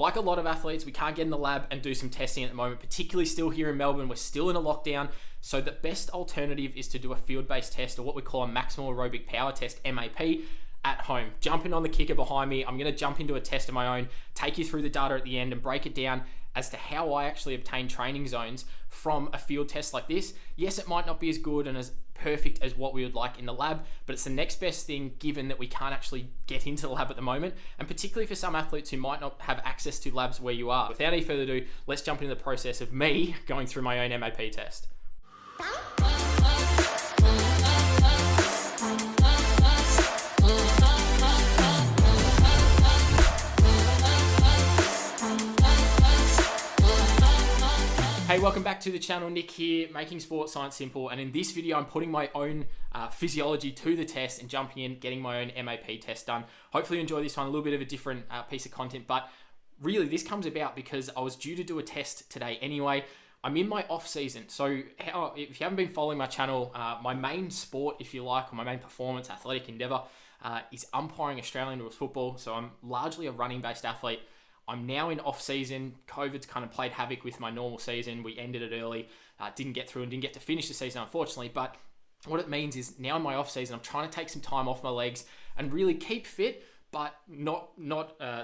Like a lot of athletes, we can't get in the lab and do some testing at the moment, particularly still here in Melbourne. We're still in a lockdown. So the best alternative is to do a field-based test, or what we call a maximal aerobic power test, MAP, at home. Jump in on the kicker behind me. I'm going to jump into a test of my own, take you through the data at the end and break it down as to how I actually obtain training zones from a field test like this. Yes, it might not be as good and as perfect as what we would like in the lab, but it's the next best thing given that we can't actually get into the lab at the moment, and particularly for some athletes who might not have access to labs where you are. Without any further ado, let's jump into the process of me going through my own MAP test. Hey, welcome back to the channel. Nick here, making sports science simple. And in this video, I'm putting my own physiology to the test and jumping in, getting my own MAP test done. Hopefully you enjoy this one, a little bit of a different piece of content, but really this comes about because I was due to do a test today anyway. I'm in my off season. So if you haven't been following my channel, my main sport, if you like, or my main performance athletic endeavor is umpiring Australian rules football. So I'm largely a running based athlete. I'm now in off season. COVID's kind of played havoc with my normal season. We ended it early, didn't get through and didn't get to finish the season, unfortunately. But what it means is now in my off season, I'm trying to take some time off my legs and really keep fit, but not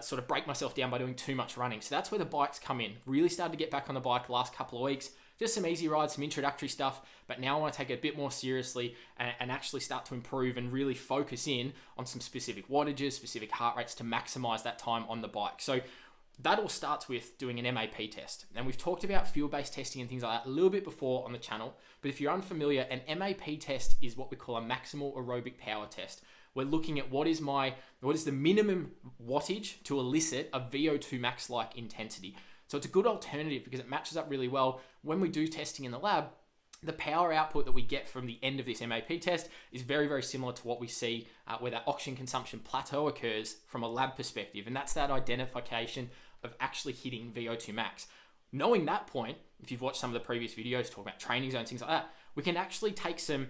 sort of break myself down by doing too much running. So that's where the bikes come in. Really started to get back on the bike the last couple of weeks. Just some easy rides, some introductory stuff, but now I want to take it a bit more seriously and actually start to improve and really focus in on some specific wattages, specific heart rates to maximize that time on the bike. So that all starts with doing an MAP test. And we've talked about field-based testing and things like that a little bit before on the channel. But if you're unfamiliar, an MAP test is what we call a maximal aerobic power test. We're looking at what is the minimum wattage to elicit a VO2MAX like intensity. So it's a good alternative because it matches up really well. When we do testing in the lab, the power output that we get from the end of this MAP test is very, very similar to what we see where that oxygen consumption plateau occurs from a lab perspective. And that's that identification of actually hitting VO2MAX. Knowing that point, if you've watched some of the previous videos talking about training zones, things like that, we can actually take some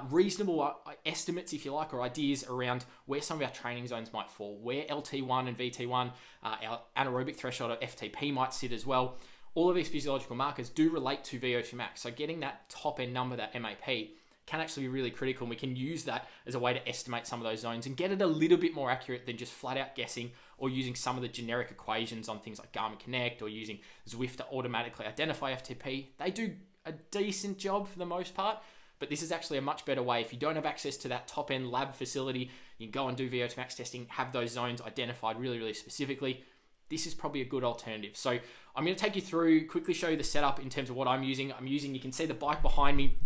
reasonable estimates, if you like, or ideas around where some of our training zones might fall, where LT1 and VT1, our anaerobic threshold or FTP might sit as well. All of these physiological markers do relate to VO2MAX. So getting that top end number, that MAP, can actually be really critical, and we can use that as a way to estimate some of those zones and get it a little bit more accurate than just flat out guessing or using some of the generic equations on things like Garmin Connect or using Zwift to automatically identify FTP. They do a decent job for the most part, but this is actually a much better way. If you don't have access to that top end lab facility, you can go and do VO2MAX testing, have those zones identified really, really specifically. This is probably a good alternative. So I'm going to take you through, quickly show you the setup in terms of what I'm using. You can see the bike behind me.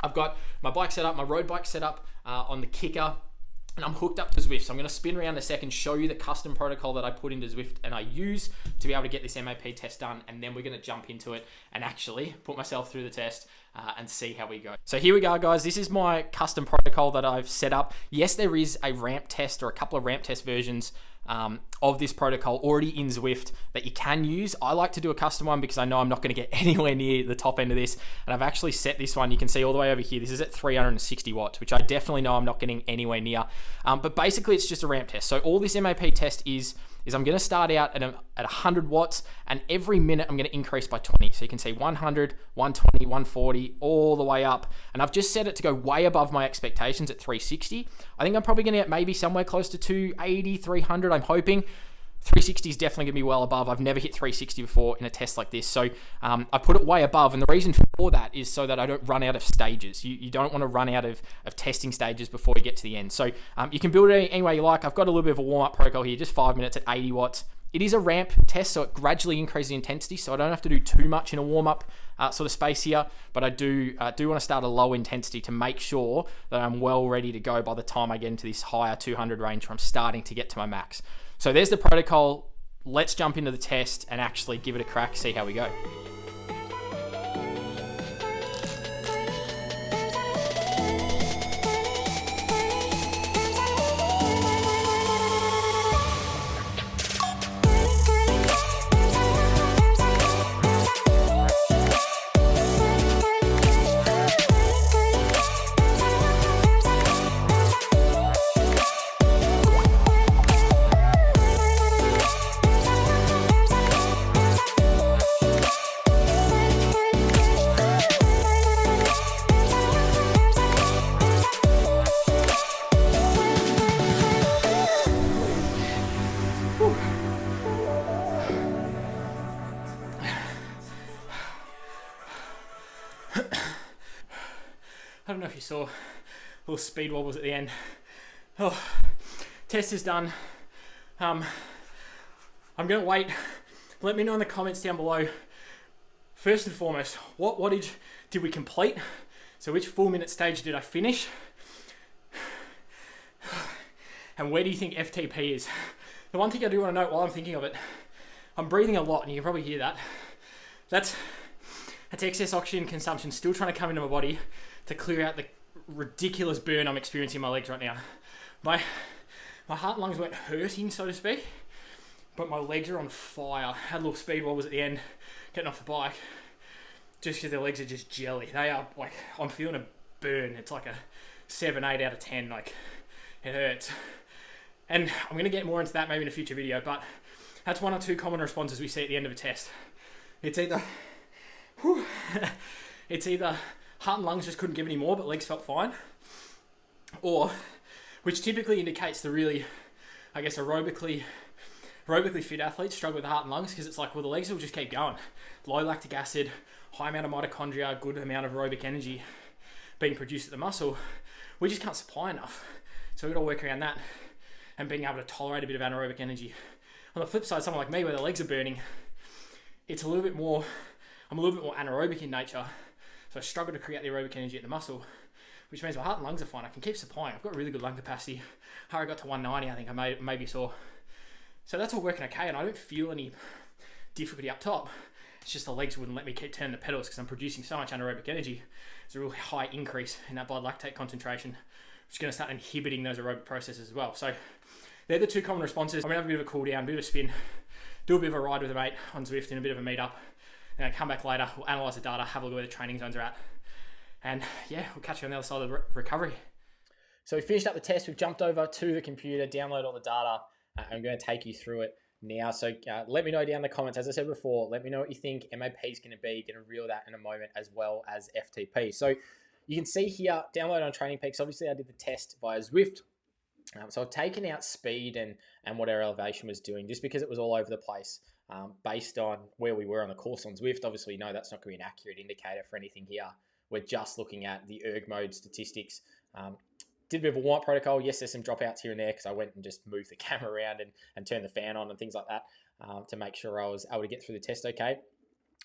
I've got my bike set up, my road bike set up on the kicker, and I'm hooked up to Zwift. So I'm going to spin around in a second, show you the custom protocol that I put into Zwift and I use to be able to get this MAP test done. And then we're going to jump into it and actually put myself through the test and see how we go. So here we go, guys. This is my custom protocol that I've set up. Yes, there is a ramp test or a couple of ramp test versions of this protocol already in Zwift that you can use. I like to do a custom one because I know I'm not going to get anywhere near the top end of this, and I've actually set this one, you can see all the way over here, this is at 360 watts, which I definitely know I'm not getting anywhere near, but basically it's just a ramp test. So all this MAP test is I'm going to start out at 100 watts, and every minute I'm going to increase by 20. So you can see 100, 120, 140, all the way up. And I've just set it to go way above my expectations at 360. I think I'm probably going to get maybe somewhere close to 280, 300, I'm hoping. 360 is definitely going to be well above. I've never hit 360 before in a test like this. So I put it way above. And the reason for that is so that I don't run out of stages. You don't want to run out of testing stages before you get to the end. So you can build it any way you like. I've got a little bit of a warm-up protocol here, just 5 minutes at 80 watts. It is a ramp test, so it gradually increases the intensity. So I don't have to do too much in a warm-up sort of space here. But I do want to start a low intensity to make sure that I'm well ready to go by the time I get into this higher 200 range where I'm starting to get to my max. So there's the protocol. Let's jump into the test and actually give it a crack, see how we go. I don't know if you saw little speed wobbles at the end. Oh, test is done. I'm going to wait. Let me know in the comments down below. First and foremost, what wattage did we complete? So which 4-minute stage did I finish? And where do you think FTP is? The one thing I do want to note while I'm thinking of it, I'm breathing a lot, and you can probably hear that. That's excess oxygen consumption still trying to come into my body to clear out the ridiculous burn I'm experiencing in my legs right now. My heart and lungs weren't hurting, so to speak, but my legs are on fire. Had little speed wobbles at the end, getting off the bike, just because the legs are just jelly. They are like, I'm feeling a burn. It's like a 7, 8 out of 10. Like, it hurts. And I'm going to get more into that maybe in a future video, but that's 1 or 2 common responses we see at the end of a test. It's either, it's either heart and lungs just couldn't give any more, but legs felt fine, or, which typically indicates the really, I guess, aerobically fit athletes struggle with the heart and lungs, because it's like, well, the legs will just keep going. Low lactic acid, high amount of mitochondria, good amount of aerobic energy being produced at the muscle. We just can't supply enough. So we've got to work around that and being able to tolerate a bit of anaerobic energy. On the flip side, someone like me where the legs are burning, I'm a little bit more anaerobic in nature. So I struggle to create the aerobic energy at the muscle, which means my heart and lungs are fine. I can keep supplying. I've got really good lung capacity. Heart rate got to 190, I think I maybe saw. So that's all working okay, and I don't feel any difficulty up top. It's just the legs wouldn't let me keep turning the pedals because I'm producing so much anaerobic energy. There's a really high increase in that blood lactate concentration, which is going to start inhibiting those aerobic processes as well. So they're the 2 common responses. I'm going to have a bit of a cool down, a bit of a spin, do a bit of a ride with a mate on Zwift and a bit of a meet up. Then I come back later, we'll analyse the data, have a look where the training zones are at. And yeah, we'll catch you on the other side of the recovery. So we finished up the test. We've jumped over to the computer, download all the data. I'm going to take you through it now. So let me know down in the comments. As I said before, let me know what you think MAP is going to be. Going to reel that in a moment, as well as FTP. So you can see here, download on Training Peaks. Obviously, I did the test via Zwift. So I've taken out speed and what our elevation was doing, just because it was all over the place based on where we were on the course on Zwift. Obviously, no, that's not going to be an accurate indicator for anything here. We're just looking at the erg mode statistics. Did a bit of a warm-up protocol. Yes, there's some dropouts here and there because I went and just moved the camera around and turned the fan on and things like that to make sure I was able to get through the test okay.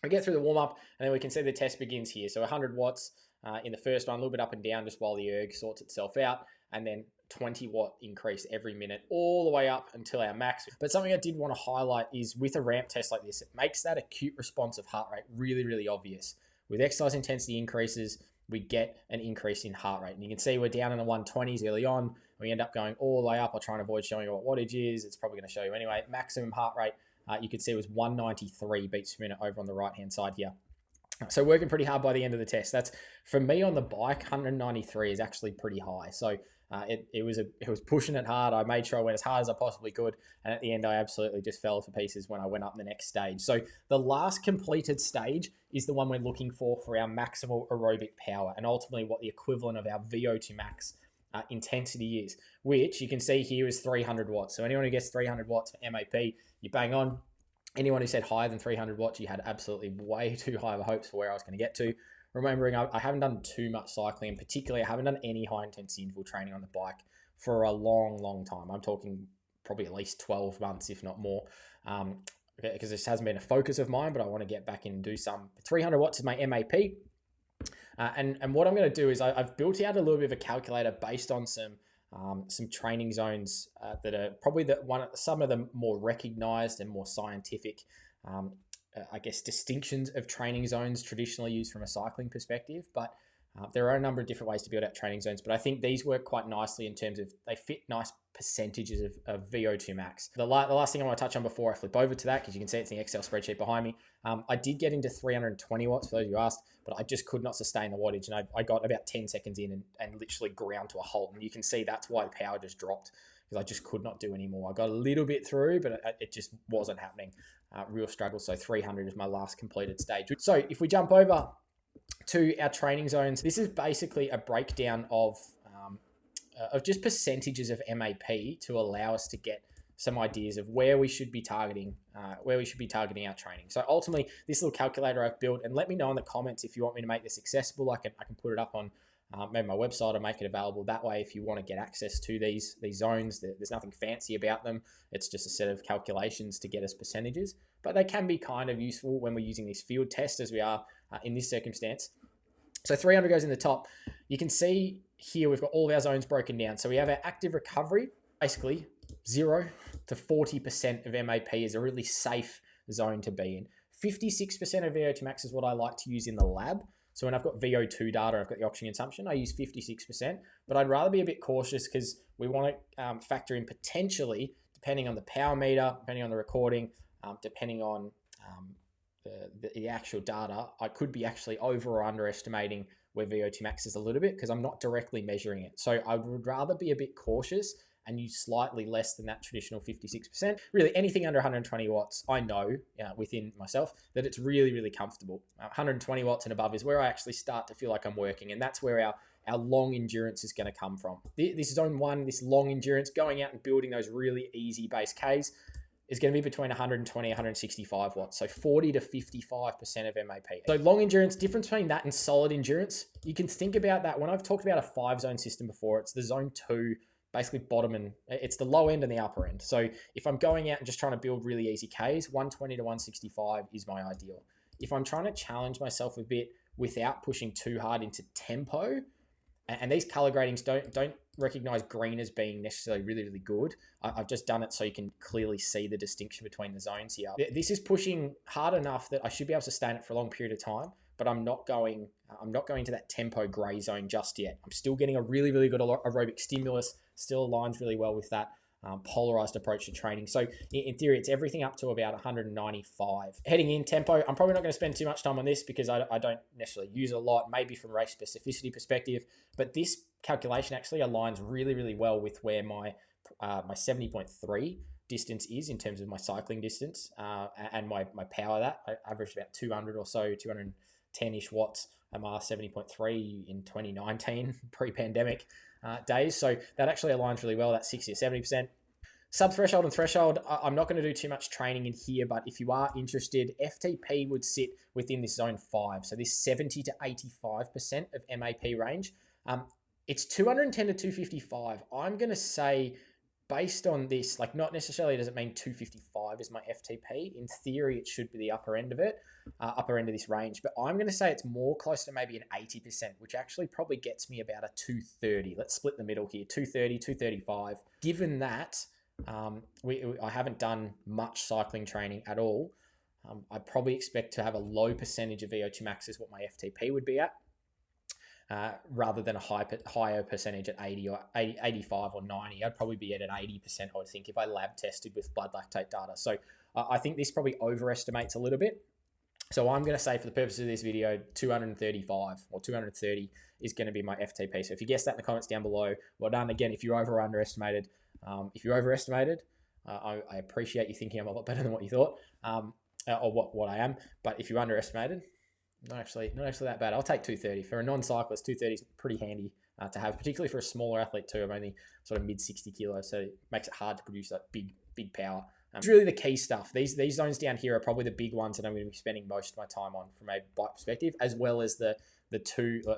We get through the warm-up, and then we can see the test begins here. So 100 watts in the first one, a little bit up and down just while the erg sorts itself out, and then 20 watt increase every minute all the way up until our max. But something I did want to highlight is with a ramp test like this, it makes that acute responsive heart rate really, really obvious. With exercise intensity increases, we get an increase in heart rate. And you can see we're down in the 120s early on. We end up going all the way up. I'll try and avoid showing you what wattage is. It's probably going to show you anyway. Maximum heart rate, you could see was 193 beats per minute over on the right-hand side here. So working pretty hard by the end of the test. That's, for me on the bike, 193 is actually pretty high. So it was pushing it hard. I made sure I went as hard as I possibly could. And at the end, I absolutely just fell to pieces when I went up the next stage. So the last completed stage is the one we're looking for our maximal aerobic power, and ultimately what the equivalent of our VO2MAX intensity is, which you can see here is 300 watts. So anyone who gets 300 watts for MAP, you bang on. Anyone who said higher than 300 watts, you had absolutely way too high of hopes for where I was going to get to. Remembering, I haven't done too much cycling, and particularly I haven't done any high-intensity interval training on the bike for a long, long time. I'm talking probably at least 12 months, if not more, because this hasn't been a focus of mine, but I want to get back in and do some. 300 watts is my MAP. And what I'm going to do is I've built out a little bit of a calculator based on some training zones that are probably some of the more recognized and more scientific I guess, distinctions of training zones traditionally used from a cycling perspective, but there are a number of different ways to build out training zones. But I think these work quite nicely in terms of they fit nice percentages of VO2MAX. The last thing I want to touch on before I flip over to that, because you can see it's in the Excel spreadsheet behind me, I did get into 320 watts for those who asked, but I just could not sustain the wattage, and I got about 10 seconds in and literally ground to a halt. And you can see that's why the power just dropped, because I just could not do anymore. I got a little bit through, but it just wasn't happening. Real struggle. So 300 is my last completed stage. So if we jump over to our training zones, this is basically a breakdown of just percentages of MAP to allow us to get some ideas of where we should be targeting, our training. So ultimately, this little calculator I've built, and let me know in the comments if you want me to make this accessible. I can put it up on maybe my website will make it available that way if you want to get access to these zones. There's nothing fancy about them. It's just a set of calculations to get us percentages, but they can be kind of useful when we're using this field test as we are in this circumstance. So 300 goes in the top. You can see here we've got all of our zones broken down. So we have our active recovery, basically 0 to 40% of MAP is a really safe zone to be in. 56% of VO2MAX is what I like to use in the lab. So when I've got VO2 data, I've got the oxygen consumption, I use 56%, but I'd rather be a bit cautious because we want to factor in potentially, depending on the power meter, depending on the recording, depending on the actual data, I could be actually over or underestimating where VO2MAX is a little bit because I'm not directly measuring it. So I would rather be a bit cautious and use slightly less than that traditional 56%. Really, anything under 120 watts, I know within myself that it's really, really comfortable. 120 watts and above is where I actually start to feel like I'm working, and that's where our long endurance is going to come from. This zone 1, this long endurance, going out and building those really easy base Ks, is going to be between 120 and 165 watts, so 40 to 55% of MAP. So long endurance, difference between that and solid endurance, you can think about that. When I've talked about a 5-zone system before, it's the zone 2, basically bottom, and it's the low end and the upper end. So if I'm going out and just trying to build really easy Ks, 120 to 165 is my ideal. If I'm trying to challenge myself a bit without pushing too hard into tempo, and these color gradings don't recognize green as being necessarily really, really good. I've just done it so you can clearly see the distinction between the zones here. This is pushing hard enough that I should be able to sustain it for a long period of time, but I'm not going to that tempo gray zone just yet. I'm still getting a really, really good aerobic stimulus, still aligns really well with that polarized approach to training. So in theory, it's everything up to about 195. Heading in tempo, I'm probably not going to spend too much time on this because I don't necessarily use it a lot, maybe from a race specificity perspective, but this calculation actually aligns really, really well with where my 70.3 distance is in terms of my cycling distance and my power. That I averaged about 200 or so, 210-ish watts at my 70.3 in 2019 pre-pandemic days. So that actually aligns really well, that 60 or 70%. Sub-threshold and threshold, I'm not going to do too much training in here, but if you are interested, FTP would sit within this zone 5. So this 70 to 85% of MAP range. It's 210 to 255. I'm going to say, based on this, like not necessarily does it mean 255 is my FTP. In theory, it should be the upper end of it, upper end of this range. But I'm going to say it's more close to maybe an 80%, which actually probably gets me about a 230. Let's split the middle here, 230, 235. Given that I haven't done much cycling training at all, I probably expect to have a low percentage of VO2MAX is what my FTP would be at. Rather than a higher percentage at 80 or 85 or 90. I'd probably be at an 80%, I would think, if I lab tested with blood lactate data. So I think this probably overestimates a little bit. So I'm going to say, for the purposes of this video, 235 or 230 is going to be my FTP. So if you guessed that in the comments down below, well done. Again, if you're over or underestimated, I appreciate you thinking I'm a lot better than what you thought, or what I am. But if you underestimated, not actually that bad. I'll take 230. For a non-cyclist, 230 is pretty handy to have, particularly for a smaller athlete too. I'm only sort of mid 60 kilos, so it makes it hard to produce that big power. It's really the key stuff. These zones down here are probably the big ones that I'm going to be spending most of my time on from a bike perspective, as well as the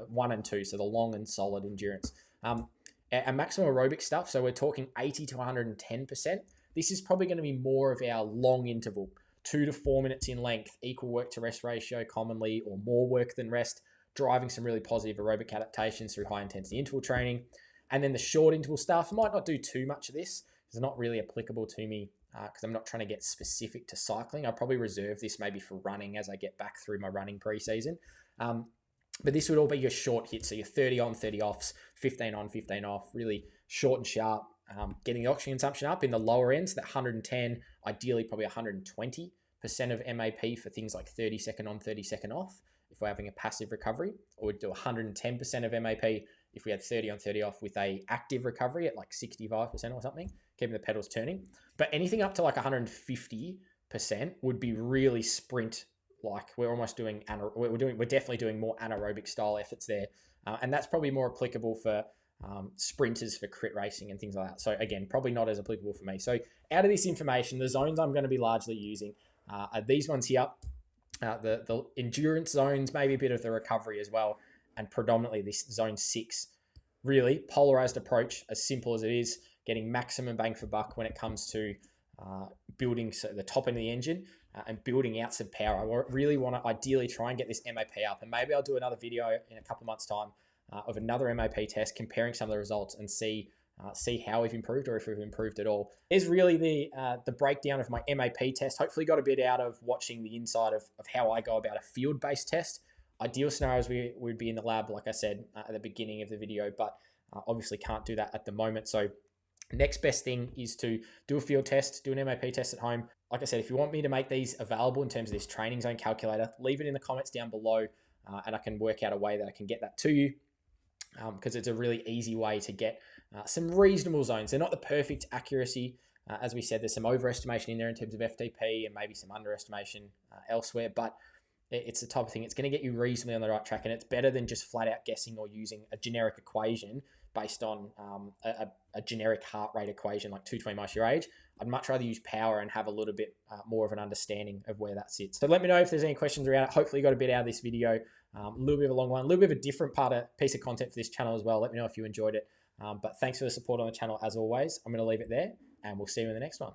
1 and 2, so the long and solid endurance. And maximum aerobic stuff, so we're talking 80 to 110%. This is probably going to be more of our long interval. 2 to 4 minutes in length, equal work to rest ratio commonly, or more work than rest, driving some really positive aerobic adaptations through high intensity interval training. And then the short interval stuff, I might not do too much of this. It's not really applicable to me because I'm not trying to get specific to cycling. I'll probably reserve this maybe for running as I get back through my running preseason. But this would all be your short hits, so your 30 on, 30 offs, 15 on, 15 off, really short and sharp. Getting the oxygen consumption up in the lower ends, that 110, ideally probably 120% of MAP for things like 30 second on, 30 second off, if we're having a passive recovery, or we'd do 110% of MAP if we had 30 on, 30 off with a active recovery at like 65% or something, keeping the pedals turning. But anything up to like 150% would be really sprint. Like we're almost doing, we're definitely doing more anaerobic style efforts there. And that's probably more applicable for sprinters for crit racing and things like that. So again, probably not as applicable for me. So out of this information, the zones I'm going to be largely using are these ones here, the endurance zones, maybe a bit of the recovery as well. and predominantly this zone 6. Really polarized approach, as simple as it is, getting maximum bang for buck when it comes to building the top end of the engine and building out some power. I really want to ideally try and get this MAP up, and maybe I'll do another video in a couple of months' time of another MAP test, comparing some of the results and see how we've improved, or if we've improved at all. Is really the breakdown of my MAP test. Hopefully got a bit out of watching the inside of how I go about a field-based test. Ideal scenarios, we'd be in the lab, like I said at the beginning of the video, but obviously can't do that at the moment. So next best thing is to do a field test, do an MAP test at home. Like I said, if you want me to make these available in terms of this training zone calculator, leave it in the comments down below, and I can work out a way that I can get that to you, because it's a really easy way to get some reasonable zones. They're not the perfect accuracy. As we said, there's some overestimation in there in terms of FTP and maybe some underestimation elsewhere, but it's the type of thing, it's going to get you reasonably on the right track, and it's better than just flat out guessing or using a generic equation based on a generic heart rate equation like 220 miles your age. I'd much rather use power and have a little bit more of an understanding of where that sits. So let me know if there's any questions around it. Hopefully you got a bit out of this video, a little bit of a long one, a little bit of a different piece of content for this channel as well. Let me know if you enjoyed it. But thanks for the support on the channel as always. I'm going to leave it there, and we'll see you in the next one.